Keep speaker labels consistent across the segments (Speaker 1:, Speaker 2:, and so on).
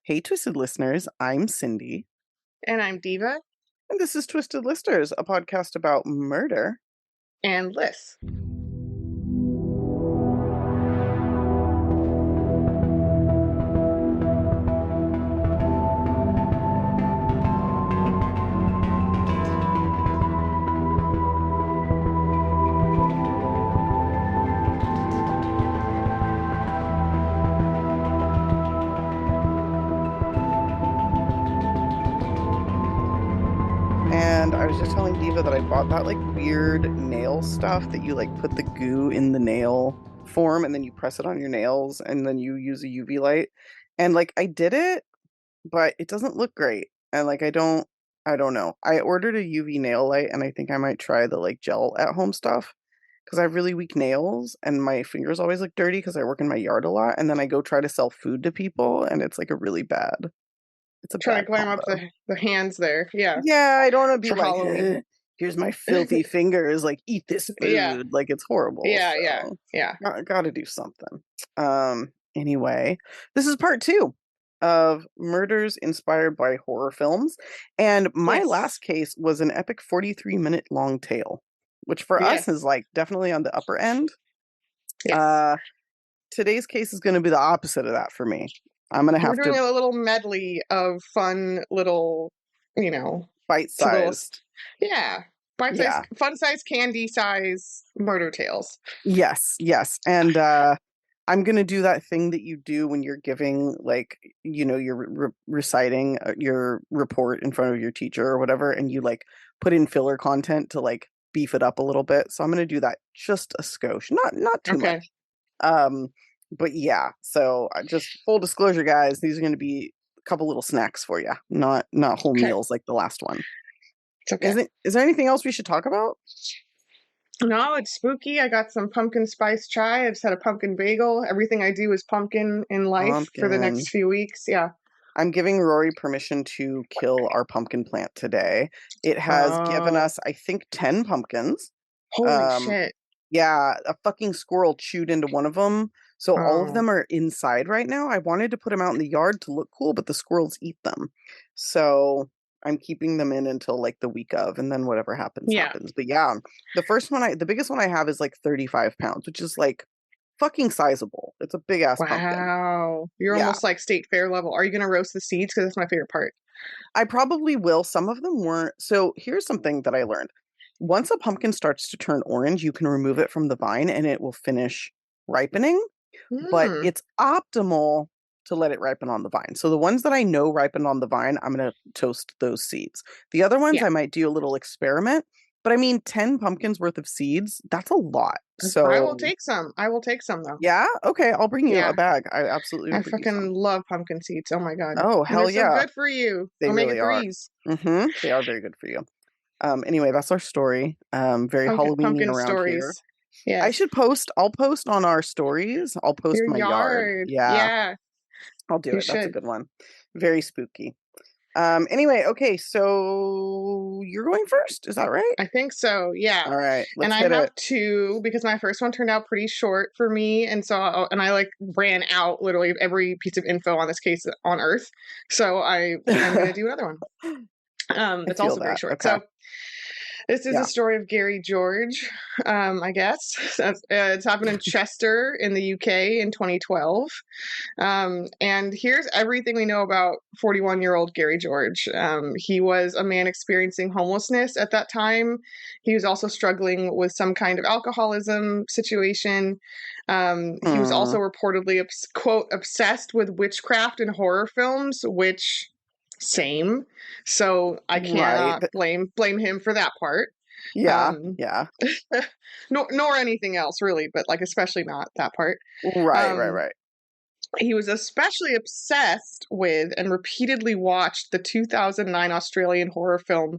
Speaker 1: Hey, Twisted listeners, I'm Cindy,
Speaker 2: And I'm Diva
Speaker 1: and this is Twisted Listers, a podcast about murder.
Speaker 2: and Liz.
Speaker 1: And I was just telling Diva that I bought that like weird nail stuff that you like put the goo in the nail form and then you press it on your nails and then you use a UV light. And like I did it, but it doesn't look great. And like I don't know. I ordered a UV nail light and I think I might try the like gel at home stuff because I have really weak nails and my fingers always look dirty because I work in my yard a lot and then I go try to sell food to people and it's like it's a
Speaker 2: Trying
Speaker 1: bad
Speaker 2: to glam up
Speaker 1: combo.
Speaker 2: the hands there. Yeah.
Speaker 1: Yeah, I don't want to be
Speaker 2: For
Speaker 1: like,
Speaker 2: Halloween.
Speaker 1: here's my filthy fingers, like eat this
Speaker 2: Yeah.
Speaker 1: food. Like it's horrible.
Speaker 2: Yeah.
Speaker 1: So
Speaker 2: Yeah.
Speaker 1: gotta do something. Anyway, this is part 2 of murders inspired by horror films. And my
Speaker 2: Yes.
Speaker 1: last case was an epic 43-minute long tale, which for us is
Speaker 2: Yes.
Speaker 1: like definitely on the upper end.
Speaker 2: Yes.
Speaker 1: Today's case is going to be the opposite of that for me. I'm going to
Speaker 2: We're
Speaker 1: have
Speaker 2: doing
Speaker 1: to
Speaker 2: a little medley of fun little, little
Speaker 1: bite-sized.
Speaker 2: yeah. Bite-sized,
Speaker 1: Yeah.
Speaker 2: fun-sized, candy-size murder tales.
Speaker 1: Yes. And I'm going to do that thing that you do when you're giving, like, you're reciting your report in front of your teacher or whatever, and you, like, put in filler content to, like, beef it up a little bit. So I'm going to do that just a skosh, not too
Speaker 2: Okay.
Speaker 1: much. But yeah, so just full disclosure, guys, these are going to be a couple little snacks for you, not whole
Speaker 2: Okay.
Speaker 1: meals like the last one.
Speaker 2: It's okay.
Speaker 1: Is there anything else we should talk about?
Speaker 2: No, it's spooky. I got some pumpkin spice chai. I just had a pumpkin bagel. Everything I do is pumpkin in life for the
Speaker 1: Pumpkin.
Speaker 2: next few weeks. Yeah.
Speaker 1: I'm giving Rory permission to kill our pumpkin plant today. It has given us, I think, 10 pumpkins.
Speaker 2: Holy shit.
Speaker 1: Yeah, a fucking squirrel chewed into one of them. So all of
Speaker 2: Oh.
Speaker 1: them are inside right now. I wanted to put them out in the yard to look cool, but the squirrels eat them. So I'm keeping them in until like the week of, and then whatever happens,
Speaker 2: Yeah.
Speaker 1: happens. But yeah, the biggest one I have is like 35 pounds, which is like fucking sizable. It's a big ass pumpkin.
Speaker 2: Wow. You're
Speaker 1: Yeah.
Speaker 2: almost like state fair level. Are you going to roast the seeds? Because that's my favorite part.
Speaker 1: I probably will. Some of them weren't. So here's something that I learned. Once a pumpkin starts to turn orange, you can remove it from the vine and it will finish ripening, but
Speaker 2: Mm.
Speaker 1: it's optimal to let it ripen on the vine. So the ones that I know ripen on the vine, I'm going to toast those seeds. The other ones,
Speaker 2: Yeah.
Speaker 1: I might do a little experiment, but I mean, 10 pumpkins worth of seeds, that's a lot. So
Speaker 2: I will take some. I will take some though.
Speaker 1: yeah, okay, I'll bring you
Speaker 2: Yeah.
Speaker 1: a bag. I absolutely will
Speaker 2: I
Speaker 1: bring you some.
Speaker 2: fucking love pumpkin seeds. Oh my God.
Speaker 1: Oh,
Speaker 2: And
Speaker 1: hell
Speaker 2: they're so
Speaker 1: yeah.
Speaker 2: good for you.
Speaker 1: They really are.
Speaker 2: Omega-3s.
Speaker 1: They are very good for you. Anyway, that's our story. Very Halloweeny
Speaker 2: Pumpkin
Speaker 1: around
Speaker 2: stories.
Speaker 1: here.
Speaker 2: Yes.
Speaker 1: I'll post on our stories. I'll post
Speaker 2: Your
Speaker 1: my yard.
Speaker 2: yard.
Speaker 1: Yeah,
Speaker 2: Yeah.
Speaker 1: I'll do
Speaker 2: You
Speaker 1: it. That's a
Speaker 2: should.
Speaker 1: good one. Very spooky. Anyway, okay, so you're going first, is that right?
Speaker 2: I think so. Yeah.
Speaker 1: All right,
Speaker 2: And
Speaker 1: let's
Speaker 2: I
Speaker 1: hit
Speaker 2: have
Speaker 1: it.
Speaker 2: 2 because my first one turned out pretty short for me, and so and I like ran out literally every piece of info on this case on Earth. So I'm going to do another one.
Speaker 1: I
Speaker 2: That's
Speaker 1: feel
Speaker 2: also pretty
Speaker 1: that.
Speaker 2: short.
Speaker 1: Okay.
Speaker 2: So this is
Speaker 1: Yeah.
Speaker 2: a story of Gary George, I guess. It's happened in Chester in the UK in 2012. And here's everything we know about 41-year-old Gary George. He was a man experiencing homelessness at that time. He was also struggling with some kind of alcoholism situation. He was also reportedly, quote, obsessed with witchcraft and horror films, which same. So I cannot blame him for that part.
Speaker 1: Yeah.
Speaker 2: Nor anything else really, but like especially not that part.
Speaker 1: Right.
Speaker 2: He was especially obsessed with and repeatedly watched the 2009 Australian horror film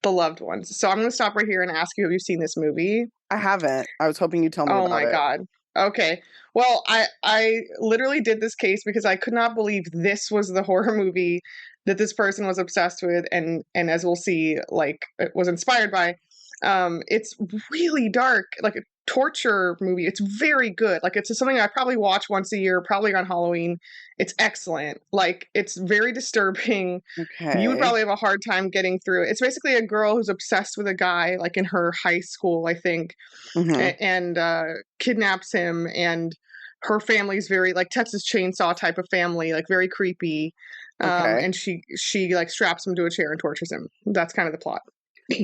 Speaker 2: The Loved Ones. So I'm going to stop right here and ask you, have you seen this movie?
Speaker 1: I haven't. I was hoping you'd tell me about it.
Speaker 2: Oh my God. Okay. Well, I literally did this case because I could not believe this was the horror movie that this person was obsessed with and as we'll see, like it was inspired by. It's really dark, like torture movie. It's very good. Like, it's something I probably watch once a year, probably on Halloween. It's excellent. Like, it's very disturbing. You would
Speaker 1: Okay.
Speaker 2: probably have a hard time getting through it. It's basically a girl who's obsessed with a guy, like in her high school, I think,
Speaker 1: Hmm.
Speaker 2: and kidnaps him. And her family's very like Texas Chainsaw type of family, like very creepy.
Speaker 1: Okay.
Speaker 2: And she like straps him to a chair and tortures him. That's kind of the plot.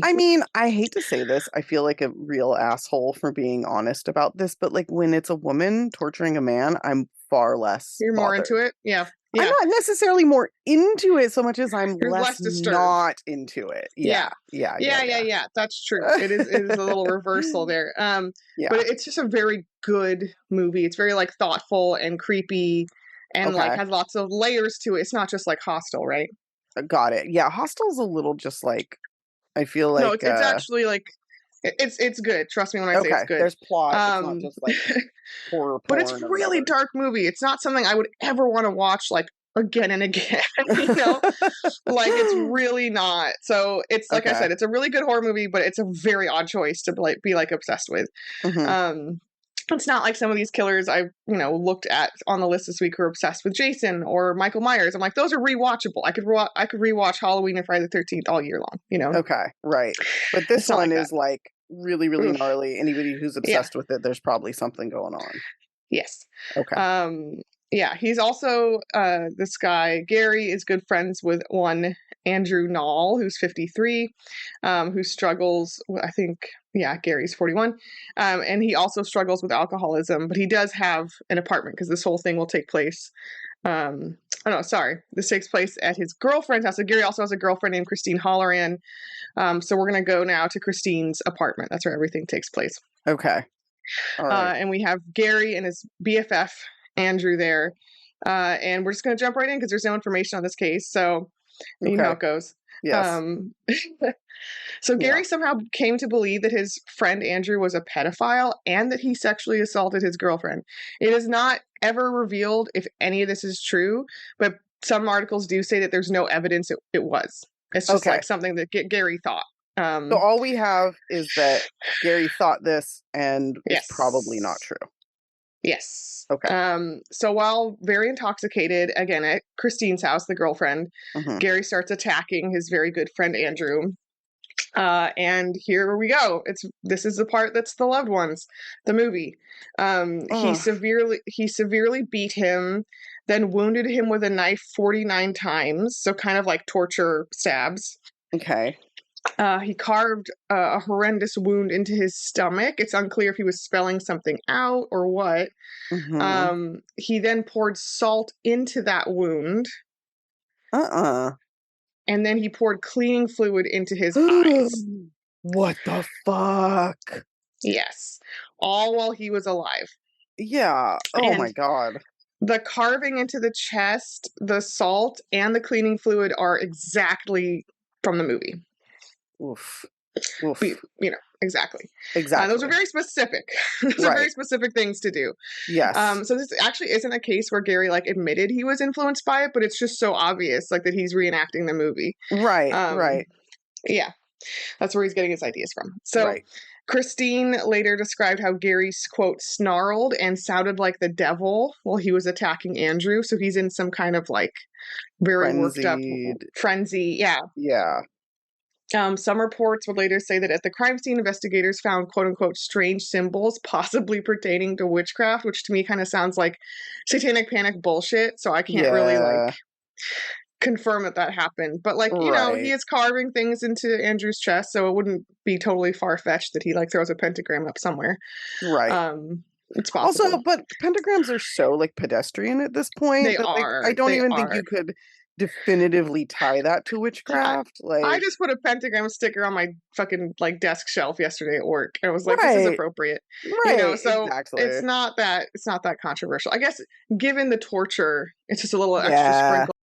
Speaker 1: I mean, I hate to say this. I feel like a real asshole for being honest about this, but like when it's a woman torturing a man, I'm far less
Speaker 2: You're more into
Speaker 1: bothered.
Speaker 2: it, yeah,
Speaker 1: I'm
Speaker 2: yeah.
Speaker 1: not necessarily more into it so much as I'm
Speaker 2: You're
Speaker 1: less
Speaker 2: less disturbed.
Speaker 1: not into it.
Speaker 2: Yeah.
Speaker 1: Yeah. Yeah.
Speaker 2: Yeah, yeah,
Speaker 1: Yeah.
Speaker 2: yeah. That's true. It is a little reversal there. But
Speaker 1: Yeah.
Speaker 2: it's just a very good movie. It's very like thoughtful and creepy and like
Speaker 1: Okay.
Speaker 2: has lots of layers to it. It's not just like Hostel, right?
Speaker 1: Got it. Yeah. Hostel's a little just like, I feel
Speaker 2: No,
Speaker 1: like,
Speaker 2: it's actually like it's good. Trust me when I say it's
Speaker 1: okay,
Speaker 2: good.
Speaker 1: there's plot. It's not
Speaker 2: Um
Speaker 1: just like horror
Speaker 2: but it's
Speaker 1: porn or
Speaker 2: really
Speaker 1: whatever.
Speaker 2: dark movie. It's not something I would ever want to watch like again and again, you know? Like, it's really not. So it's like I
Speaker 1: Okay.
Speaker 2: said, it's a really good horror movie, but it's a very odd choice to like be like obsessed with.
Speaker 1: Hmm.
Speaker 2: Um, it's not like some of these killers I've looked at on the list this week who are obsessed with Jason or Michael Myers. I'm like, those are rewatchable. I could rewatch Halloween and Friday the 13th all year long.
Speaker 1: Okay, right. But this
Speaker 2: It's not
Speaker 1: one
Speaker 2: like that.
Speaker 1: is like really, really
Speaker 2: Oof.
Speaker 1: gnarly. Anybody who's
Speaker 2: Yeah.
Speaker 1: obsessed with it, there's probably something going on.
Speaker 2: Yes.
Speaker 1: Okay.
Speaker 2: Um, yeah, he's also this guy Gary is good friends with one Andrew Knoll, who's 53, who struggles. I think, yeah, Gary's 41, and he also struggles with alcoholism. But he does have an apartment because this whole thing will take place. Oh no, sorry, this takes place at his girlfriend's house. So Gary also has a girlfriend named Christine Holleran. So we're gonna go now to Christine's apartment. That's where everything takes place.
Speaker 1: Okay. All right.
Speaker 2: And we have Gary and his BFF, Andrew, there. And we're just going to jump right in because there's no information on this case. So you know how
Speaker 1: Okay.
Speaker 2: it goes.
Speaker 1: Yes.
Speaker 2: Um, so
Speaker 1: Yeah.
Speaker 2: Gary somehow came to believe that his friend Andrew was a pedophile and that he sexually assaulted his girlfriend. It is not ever revealed if any of this is true, but some articles do say that there's no evidence it was. It's just
Speaker 1: Okay.
Speaker 2: like something that Gary thought.
Speaker 1: So all we have is that Gary thought this and it's probably not
Speaker 2: Yes.
Speaker 1: true.
Speaker 2: Yes.
Speaker 1: Okay.
Speaker 2: So while very intoxicated, again at Christine's house, the girlfriend,
Speaker 1: Hmm.
Speaker 2: Gary starts attacking his very good friend Andrew. And here we go. This is the part that's the loved ones, the movie. He
Speaker 1: Oh,
Speaker 2: severely beat him, then wounded him with a knife 49 times, so kind of like torture stabs.
Speaker 1: okay.
Speaker 2: He carved a horrendous wound into his stomach. It's unclear if he was spelling something out or what.
Speaker 1: Hmm.
Speaker 2: He then poured salt into that wound,
Speaker 1: Uh-uh.
Speaker 2: and then he poured cleaning fluid into his eyes.
Speaker 1: What the fuck?
Speaker 2: Yes, all while he was alive.
Speaker 1: Yeah. Oh my
Speaker 2: And
Speaker 1: God.
Speaker 2: the carving into the chest, the salt, and the cleaning fluid are exactly from the movie.
Speaker 1: Oof. Oof.
Speaker 2: Exactly. Those are
Speaker 1: Exactly.
Speaker 2: very specific. Those are very
Speaker 1: Right.
Speaker 2: specific things to do.
Speaker 1: Yes.
Speaker 2: So this actually isn't a case where Gary like admitted he was influenced by it, but it's just so obvious like that he's reenacting the movie.
Speaker 1: Right.
Speaker 2: Um,
Speaker 1: Right.
Speaker 2: yeah, that's where he's getting his ideas from. So
Speaker 1: Right.
Speaker 2: Christine later described how Gary's quote snarled and sounded like the devil while he was attacking Andrew. So he's in some kind of like very worked up
Speaker 1: Frenzied.
Speaker 2: frenzy. Yeah.
Speaker 1: Yeah.
Speaker 2: Some reports would later say that at the crime scene, investigators found quote unquote strange symbols, possibly pertaining to witchcraft, which to me kind of sounds like satanic panic bullshit. So I can't really like
Speaker 1: Yeah.
Speaker 2: confirm that happened. But like, he
Speaker 1: Right.
Speaker 2: is carving things into Andrew's chest, so it wouldn't be totally far fetched that he like throws a pentagram up somewhere.
Speaker 1: Right.
Speaker 2: It's possible.
Speaker 1: Also, but pentagrams are so like pedestrian at this point
Speaker 2: They
Speaker 1: that like
Speaker 2: are.
Speaker 1: I don't
Speaker 2: They
Speaker 1: even think
Speaker 2: are.
Speaker 1: you could definitively tie that to witchcraft.
Speaker 2: I
Speaker 1: Like,
Speaker 2: just put a pentagram sticker on my fucking like desk shelf yesterday at work. And I was like, this is
Speaker 1: right.
Speaker 2: appropriate.
Speaker 1: Right.
Speaker 2: So
Speaker 1: Exactly.
Speaker 2: it's not that controversial. I guess given the torture, it's just a little extra
Speaker 1: Yeah.
Speaker 2: sprinkle